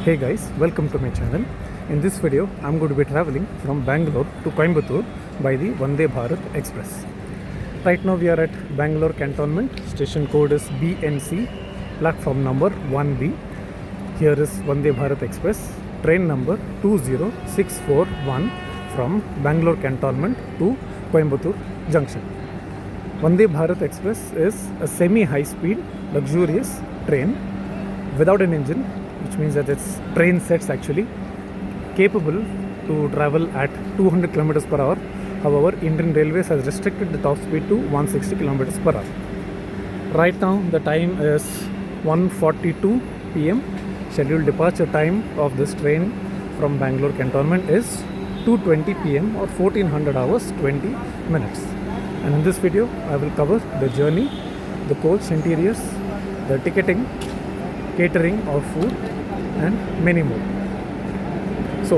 Hey guys, welcome to my channel. In this video, I'm going to be traveling from Bangalore to Coimbatore by the Vande Bharat Express. Right now we are at Bangalore Cantonment. Station code is BNC, platform number 1B. Here is Vande Bharat Express, train number 20641 from Bangalore Cantonment to Coimbatore Junction. Vande Bharat Express is a semi-high speed, luxurious train without an engine, which means that its train sets actually capable to travel at 200 kilometers per hour. However, Indian Railways has restricted the top speed to 160 kilometers per hour. Right now the time is 1:42 p.m. Scheduled departure time of this train from Bangalore Cantonment is 2:20 p.m. or 1400 hours 20 minutes. And in this video I will cover the journey, the coach interiors, the ticketing, catering of food and many more. So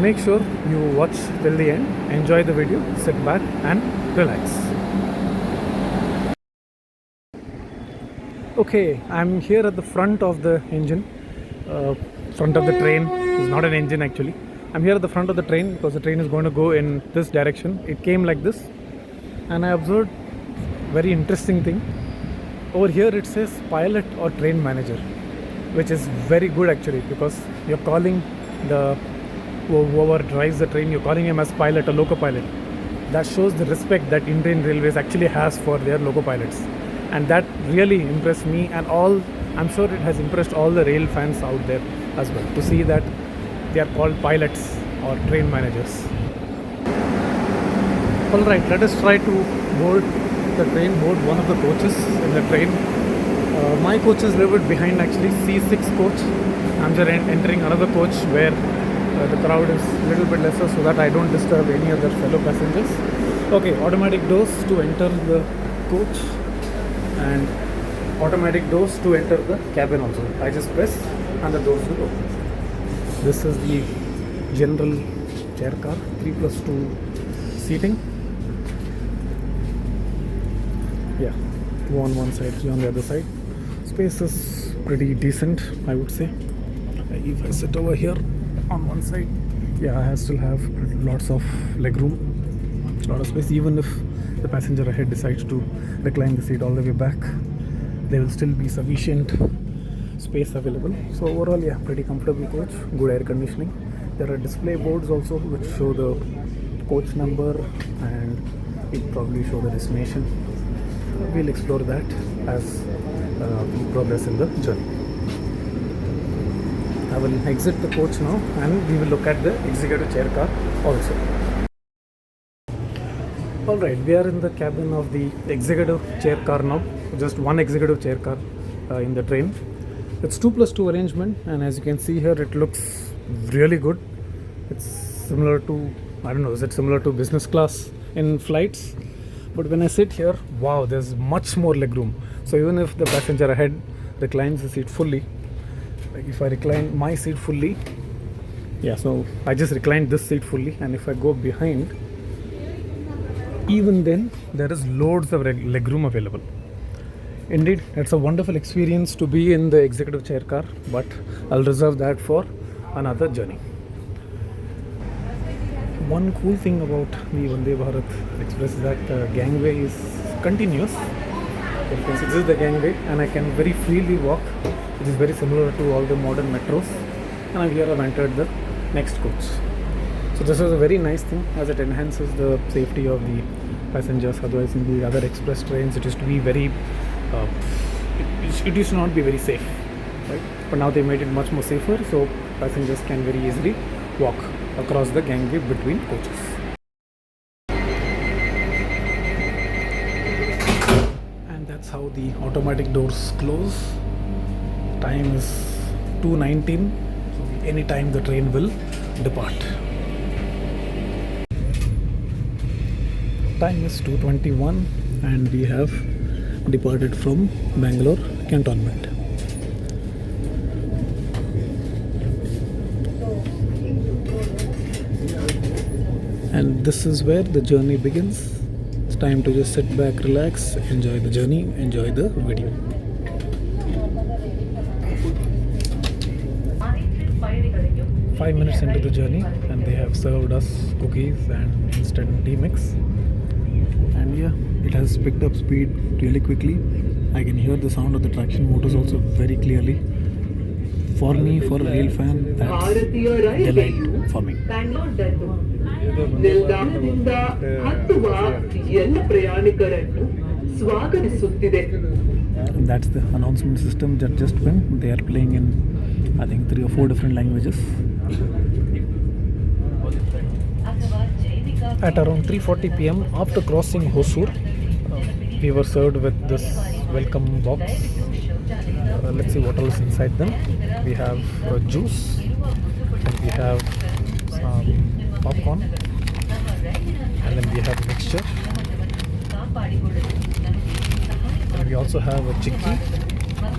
make sure you watch till the end, enjoy the video, sit back and relax. Okay, I'm here at the front of the engine, front of the train. It's not an engine actually. I'm here at the front of the train because the train is going to go in this direction. It came like this and I observed very interesting thing. Over here it says pilot or train manager, which is very good actually, because you're calling the whoever drives the train, you're calling him as pilot or loco pilot. That shows the respect that Indian Railways actually has for their loco pilots, and that really impressed me, and I'm sure it has impressed all the rail fans out there as well, to see that they are called pilots or train managers. Alright, let us try to board one of the coaches in the train. My coach is a little bit behind actually, C6 coach. I'm just entering another coach where the crowd is a little bit lesser, so that I don't disturb any other fellow passengers. Okay, automatic doors to enter the coach and automatic doors to enter the cabin also. I just press and the doors will open. This is the general chair car, 3+2 seating. Yeah, 2 on one side, 3 on the other side. Space is pretty decent, I would say. If I sit over here on one side, yeah, I still have lots of leg room, a lot of space. Even if the passenger ahead decides to recline the seat all the way back, there will still be sufficient space available. So overall, yeah, pretty comfortable coach, good air conditioning. There are display boards also which show the coach number and it probably show the destination. We'll explore that as we progress in the journey. I will exit the coach now and we will look at the executive chair car also. Alright, we are in the cabin of the executive chair car now. Just one executive chair car in the train. It's 2+2 arrangement, and as you can see here, it looks really good. It's similar to, I don't know, is it similar to business class in flights? But when I sit here, wow, there's much more leg room. So even if the passenger ahead reclines the seat fully, like if I recline my seat fully, yeah, so I just reclined this seat fully, and if I go behind, even then there is loads of leg room available. Indeed, it's a wonderful experience to be in the executive chair car, but I'll reserve that for another journey. One cool thing about the Vande Bharat Express is that the gangway is continuous. You can see this is the gangway and I can very freely walk, which is very similar to all the modern metros. And I'm here, I've entered the next coach. So this is a very nice thing, as it enhances the safety of the passengers. Otherwise in the other express trains it used to be very, it used to not be very safe, right? But now they made it much more safer, so passengers can very easily walk across the gangway between coaches. And that's how the automatic doors close. Time is 2:19, so anytime the train will depart. Time is 2:21 and we have departed from Bangalore Cantonment. And this is where the journey begins. It's time to just sit back, relax, enjoy the journey, enjoy the video. 5 minutes into the journey and they have served us cookies and instant tea mix. And yeah, it has picked up speed really quickly. I can hear the sound of the traction motors also very clearly. For me, for a rail fan, that's delight for me. ನಿಲ್ದಾಣದಿಂದ ಹತ್ತುವ ಎಲ್ಲ ಪ್ರಯಾಣಿಕರನ್ನು ಸ್ವಾಗತಿಸುತ್ತಿದೆ. That's the announcement system that just went. They are playing in, I think, 3 or 4 different languages. At around 3:40 p.m. after crossing Hosur, we were served with this welcome box. Let's see what else inside them. We have juice and we have some popcorn and then we have mixture and we also have a chikki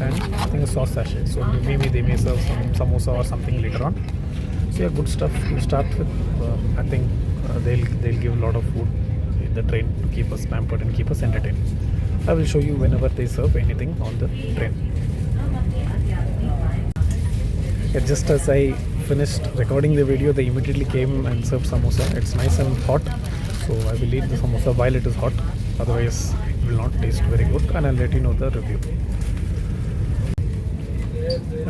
and I think a sauce sachet. So maybe they may serve some samosa or something later on. So yeah, good stuff to start with. I think they'll give a lot of food in the train to keep us pampered and keep us entertained. I will show you whenever they serve anything on the train. Yeah, just as I finished recording the video, they immediately came and served samosa. It's nice and hot, so I will eat the samosa while it is hot. Otherwise, it will not taste very good, and I'll let you know the review.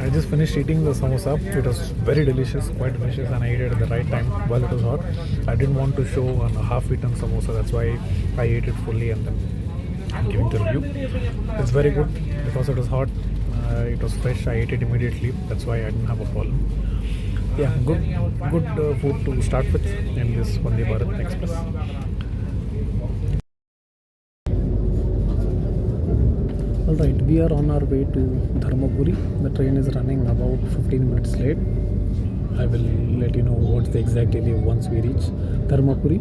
I just finished eating the samosa. It was very delicious, quite delicious, and I ate it at the right time while it was hot. I didn't want to show on a half-eaten samosa, that's why I ate it fully and then I'm giving the review. It's very good because it was hot. It was fresh. I ate it immediately. That's why I didn't have a problem. Yeah, good food to start with in this Vande Bharat Express. Alright, we are on our way to Dharmapuri. The train is running about 15 minutes late. I will let you know what's the exact delay once we reach Dharmapuri.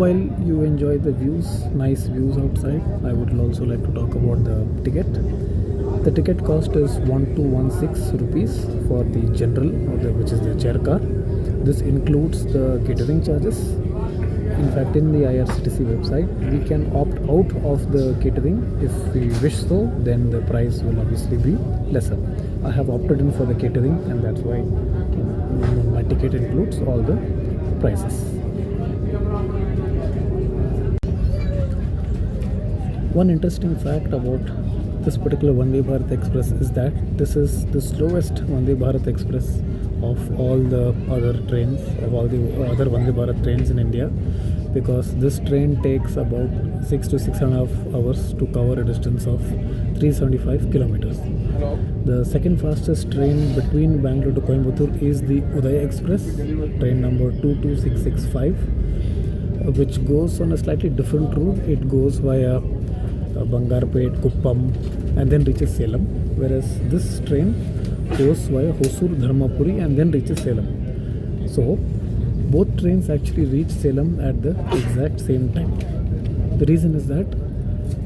While you enjoy the views, nice views outside, I would also like to talk about the ticket. The ticket cost is 1216 rupees for the general, which is the chair car. This includes the catering charges. In fact, in the IRCTC website, we can opt out of the catering if we wish so, then the price will obviously be lesser. I have opted in for the catering and that's why my ticket includes all the prices. One interesting fact about this particular Vande Bharat Express is that this is the slowest Vande Bharat Express of all the other trains, of all the other Vande Bharat trains in India, because this train takes about 6 to 6.5 hours to cover a distance of 375 kilometers. The second fastest train between Bangalore to Coimbatore is the Udaya Express, train number 22665, which goes on a slightly different route. It goes via Bangalore, Kuppam and then reaches Salem, whereas this train goes via Hosur, Dharmapuri and then reaches Salem. So both trains actually reach Salem at the exact same time. The reason is that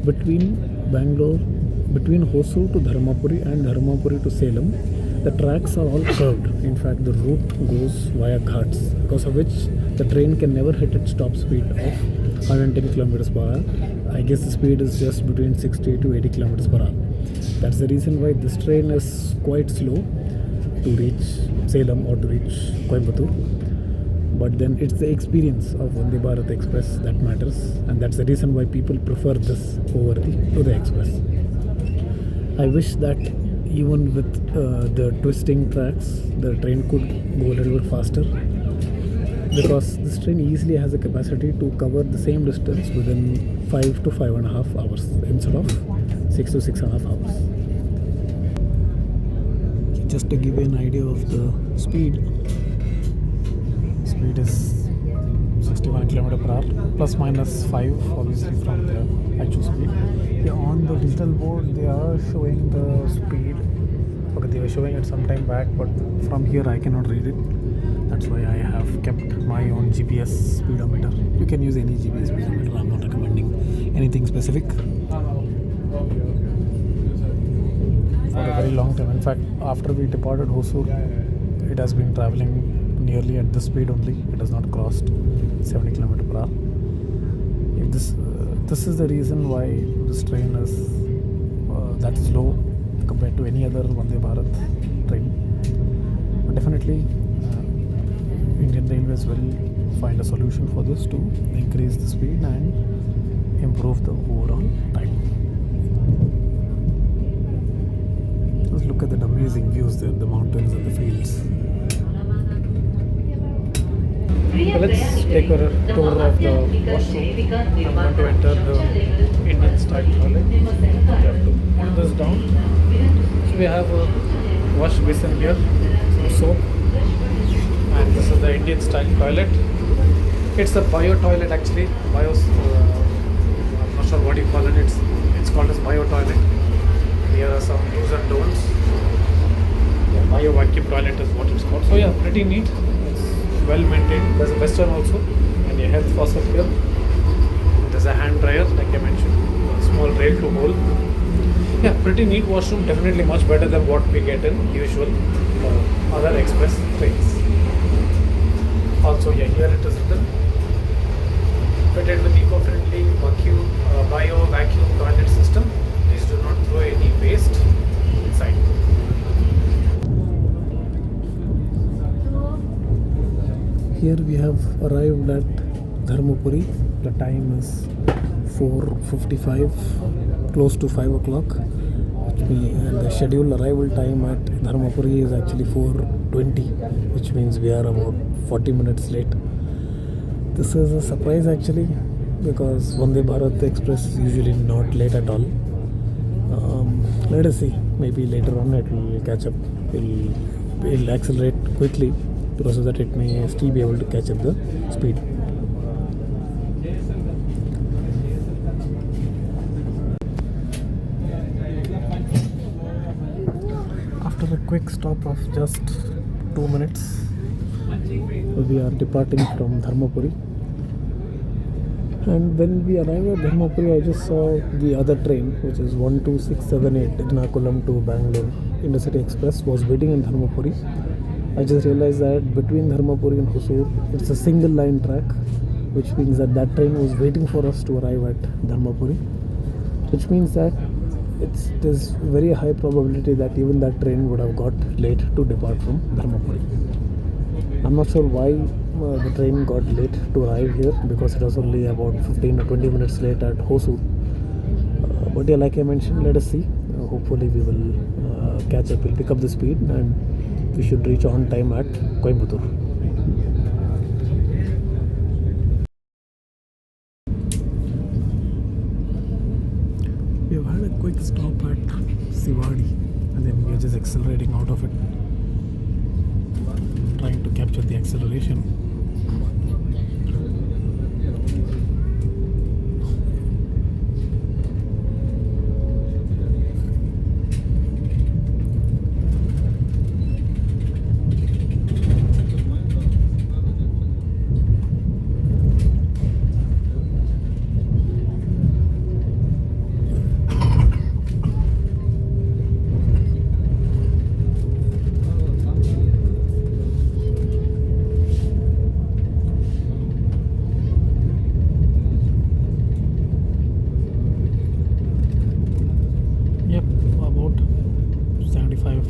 between Hosur to Dharmapuri and Dharmapuri to Salem, the tracks are all curved. In fact, the route goes via ghats, because of which the train can never hit its top speed of 110 kilometers per hour. I guess the speed is just between 60 to 80 kilometers per hour. That's the reason why this train is quite slow to reach Salem or to reach Coimbatore. But then it's the experience of Vande Bharat Express that matters, and that's the reason why people prefer this over the Express. I wish that even with the twisting tracks, the train could go a little bit faster, because this train easily has a capacity to cover the same distance within 5 to 5.5 hours instead of 6 to 6.5 hours. Just to give you an idea of the speed is 61 km per hour, plus minus 5 obviously from the actual speed. Yeah, on the digital board they are showing the speed. Okay, they were showing it some time back, but from here I cannot read it. That's why I have kept my own GPS speedometer. You can use any GPS speedometer. I'm not recommending anything specific. For a very long time. In fact, after we departed Hosur, it has been traveling nearly at this speed only. It has not crossed 70 km per hour. If this is the reason why this train is that slow compared to any other Vande Bharat train. definitely Indian Railways will find a solution for this to increase the speed and improve the overall time. Just look at the amazing views there, the mountains and the fields. Let's take a tour of the washroom. I'm going to enter the Indian style toilet. We have to pull this down. So we have a wash basin here, some soap, and this is the Indian style toilet. It's a bio toilet actually. I'm not sure what you call it. It's called as bio toilet. Here are some do's and don'ts. Yeah, bio vacuum toilet is what it's called. So yeah, pretty neat. Well maintained. There's a western also and a health faucet here. There's a hand dryer like I mentioned, a small rail to hold. Yeah, pretty neat washroom, definitely much better than what we get in usual other express trains. Also yeah, here it is written, fitted with eco-friendly bio vacuum toilet system. Please do not throw any waste inside. Here we have arrived at Dharmapuri. The time is 4:55, close to 5 o'clock. And the scheduled arrival time at Dharmapuri is actually 4:20, which means we are about 40 minutes late. This is a surprise actually, because Vande Bharat Express is usually not late at all. Let us see, maybe later on it will catch up. It'll accelerate quickly, so that it may still be able to catch up the speed. After a quick stop of just 2 minutes, we are departing from Dharmapuri. And when we arrived at Dharmapuri, I just saw the other train, which is 12678 Ernakulam to Bangalore Intercity Express, was waiting in Dharmapuri. I just realized that between Dharmapuri and Hosur, it's a single line track, which means that that train was waiting for us to arrive at Dharmapuri, which means that there's very high probability that even that train would have got late to depart from Dharmapuri. I'm not sure why the train got late to arrive here, because it was only about 15 or 20 minutes late at Hosur. But yeah, like I mentioned, let us see. Hopefully we will catch up, we'll pick up the speed, and we should reach on time at Coimbatore. We have had a quick stop at Siwadi, and then we are just accelerating out of it, trying to capture the acceleration.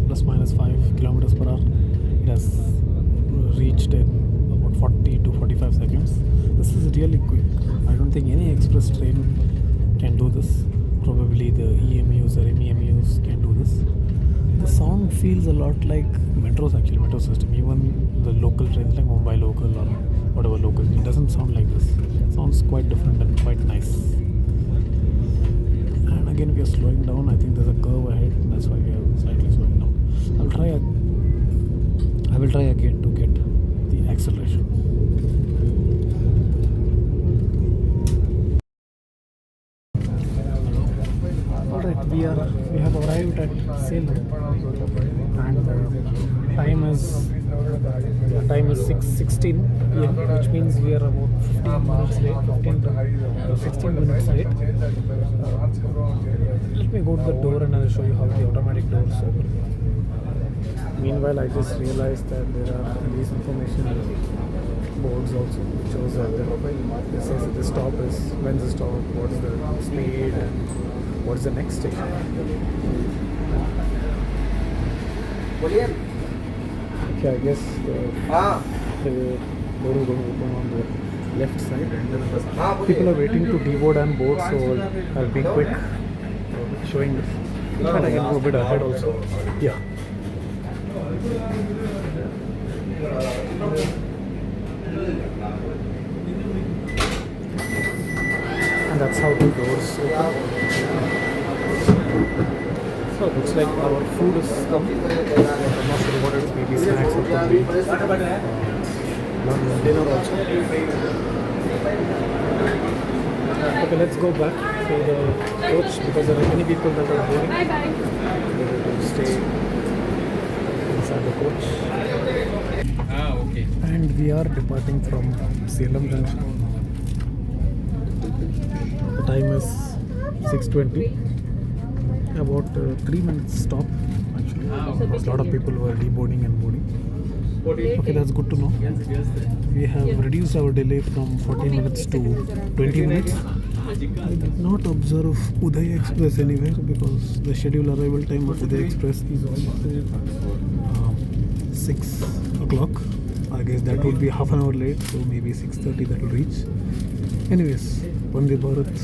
Plus minus 5 kilometers per hour. It has reached in about 40 to 45 seconds. This is really quick. I don't think any express train can do this. Probably the EMUs or MEMUs can do this. The sound feels a lot like metros actually, metro system. Even the local trains like Mumbai local or whatever local, it doesn't sound like this. It sounds quite different and quite nice. And again we are slowing down. I think there's a curve ahead, that's why we are slightly slowing down. I will try again to get the acceleration. Alright, we have arrived at Salem, and time is 6:16 p.m., which means we are about 15 minutes late, 15 to 16 minutes late. Let me go to the door and I'll show you how the automatic doors open. Meanwhile, I just realized that there are these information boards also, which shows that it says that the stop is, when's the stop, what's the speed, and what's the next station. Okay, I guess the door is going to open on the left side, and then people are waiting to deboard and board, so I'll be quick showing this. In fact, I can go a bit ahead also. Yeah. And that's how the doors open. So it looks like our food is come. I'm not sure what it's, maybe snacks or something. Dinner also. Okay, let's go back to the coach because there are many people that are boarding. They will stay inside the coach. Okay. And we are departing from Salem Junction. The time is 6:20. About 3 minutes stop actually. Because a lot of people were deboarding and boarding. Okay, that's good to know. We have reduced our delay from 40 minutes to 20 minutes. I did not observe Uday Express anywhere because the scheduled arrival time of Uday Express is almost 6 o'clock. I guess that would be half an hour late, so maybe 6:30 that will reach. Anyways, Vande Bharat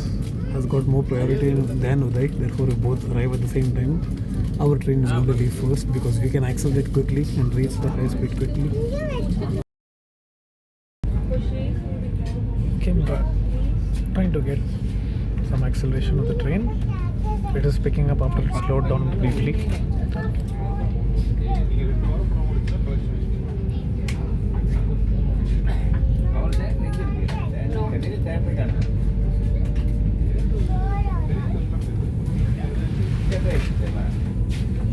has got more priority than Uday, therefore we both arrive at the same time. Our train is going to leave first because we can accelerate quickly and reach the high speed quickly. Okay, I'm trying to get some acceleration of the train. It is picking up after it slowed down briefly.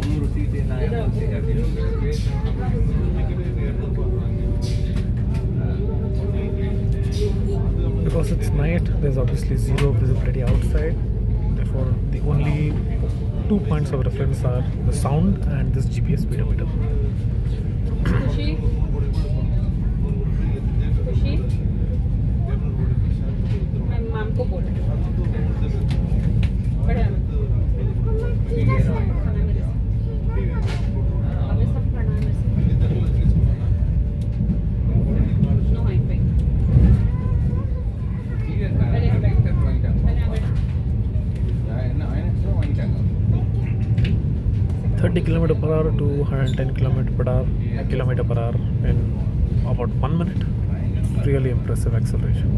300 seat in Because it's night, there's obviously zero visibility outside. Therefore, the only 2 points of reference are the sound and this GPS speedometer. खुशी खुशी मैं माम को बोल रही हूँ बड़े हमें सब पढ़ना है नो हाई पे 30 km per hour to 110 kilometer per hour in about 1 minute. Really impressive acceleration.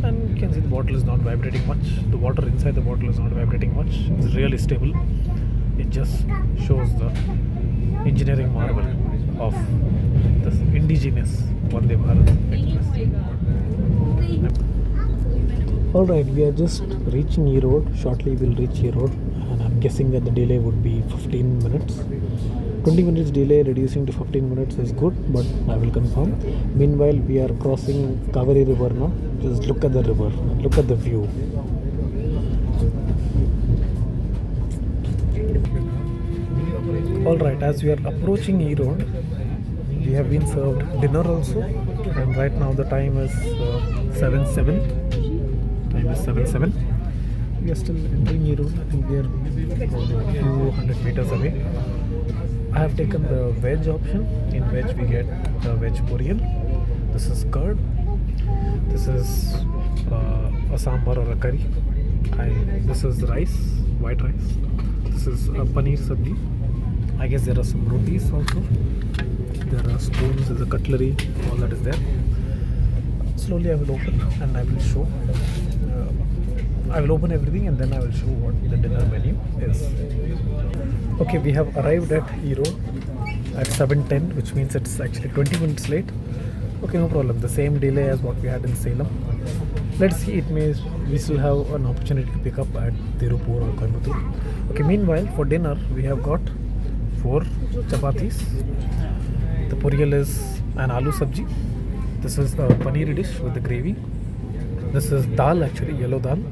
And you can see the bottle is not vibrating much. The water inside the bottle is not vibrating much. It's really stable. It just shows the engineering marvel of this indigenous Vande Bharat Express. Alright, we are just reaching E Road. Shortly we'll reach E Road, and I'm guessing that the delay would be 15 minutes. 20 minutes delay reducing to 15 minutes is good, but I will confirm. Meanwhile, we are crossing Kaveri River now. Just look at the river, look at the view. Alright, as we are approaching E Road, we have been served dinner also, and right now the time is 7:07. Time is 7:07. We are still entering E Road. I think we are a few hundred meters away. I have taken the veg option, in which we get the veg poriyal. This is curd. This is a sambar or a curry. This is rice, white rice. This is a paneer sabji. I guess there are some rotis also. There are spoons, there's a cutlery, all that is there. Slowly I will open and I will show. I will open everything and then I will show what the dinner menu is. Okay, we have arrived at E Road at 7:10, which means it's actually 20 minutes late. Okay, no problem. The same delay as what we had in Salem. Let's see, it means we still have an opportunity to pick up at Tirupur or Coimbatore. Okay, meanwhile, for dinner, we have got 4 chapatis. The poriyal is an aloo sabji. This is a paneer dish with the gravy. This is dal, actually, yellow dal.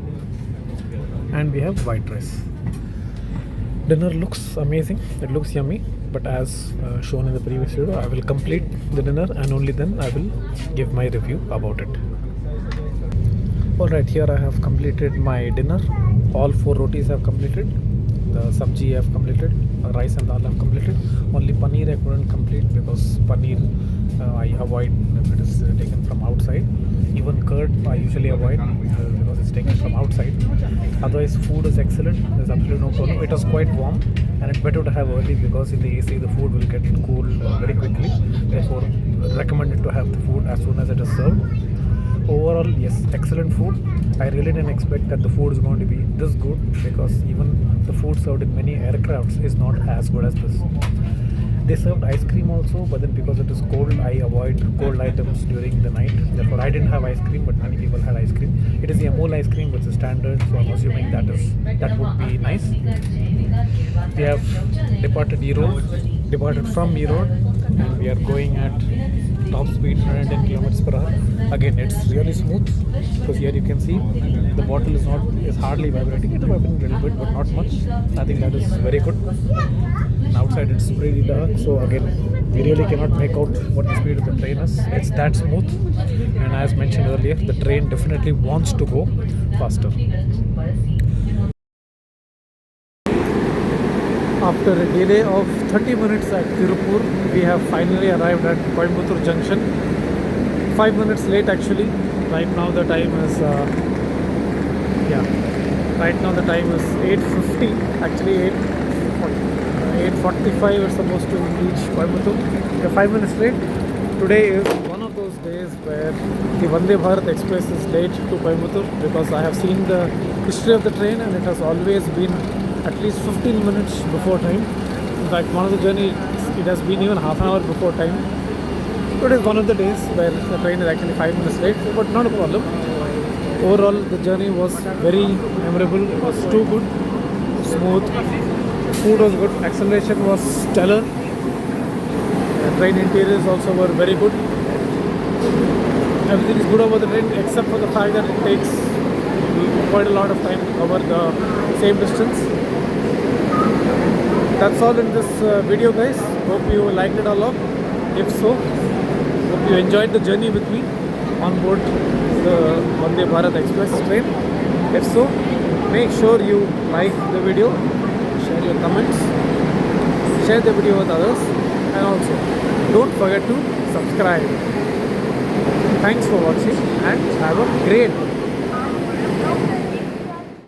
And we have white rice. Dinner looks amazing. It looks yummy. But as shown in the previous video, I will complete the dinner and only then I will give my review about it. Alright, here I have completed my dinner. All 4 rotis have completed. the sabji I have completed, rice and dal I have completed. Only paneer I couldn't complete because paneer I avoid if it is taken from outside. Even curd I usually avoid because it's taken from outside. Otherwise, food is excellent. There's absolutely no problem. It was quite warm, and it's better to have early because in the AC the food will get cool very quickly. Therefore, recommended to have the food as soon as it is served. Overall, yes, excellent food. I really didn't expect that the food is going to be this good because even the food served in many aircrafts is not as good as this. They served ice cream also, but then because it is cold, I avoid cold items during the night. Therefore, I didn't have ice cream, but many people had ice cream. It is the Amul ice cream, which is standard, so I'm assuming that would be nice. We have departed from Erode, and we are going at top speed 110 kilometers per hour. Again, it's really smooth because here you can see the bottle is hardly vibrating. It is vibrating a little bit, but not much. I think that is very good. And outside it's pretty dark, so again we really cannot make out what the speed of the train is. It's that smooth, and as mentioned earlier, the train definitely wants to go faster. After a delay of 30 minutes at Tirupur, we have finally arrived at Coimbatore Junction. 5 minutes late actually. Right now the time is 8:50. Actually 8:45 we're supposed to reach Coimbatore. We are 5 minutes late. Today is one of those days where the Vande Bharat Express is late to Coimbatore because I have seen the history of the train and it has always been at least 15 minutes before time. In fact, one of the journeys it has been even half an hour before time. Today is one of the days where the train is actually 5 minutes late, but not a problem. Overall, the journey was very memorable. It was too good, smooth. Food was good. Acceleration was stellar. The train interiors also were very good. Everything is good over the train except for the fact that it takes quite a lot of time to cover the same distance. That's all in this video, guys. Hope you liked it a lot. If so, hope you enjoyed the journey with me on board the Vande Bharat Express train. If so, make sure you like the video, share your comments, share the video with others, and also don't forget to subscribe. Thanks for watching and have a great day.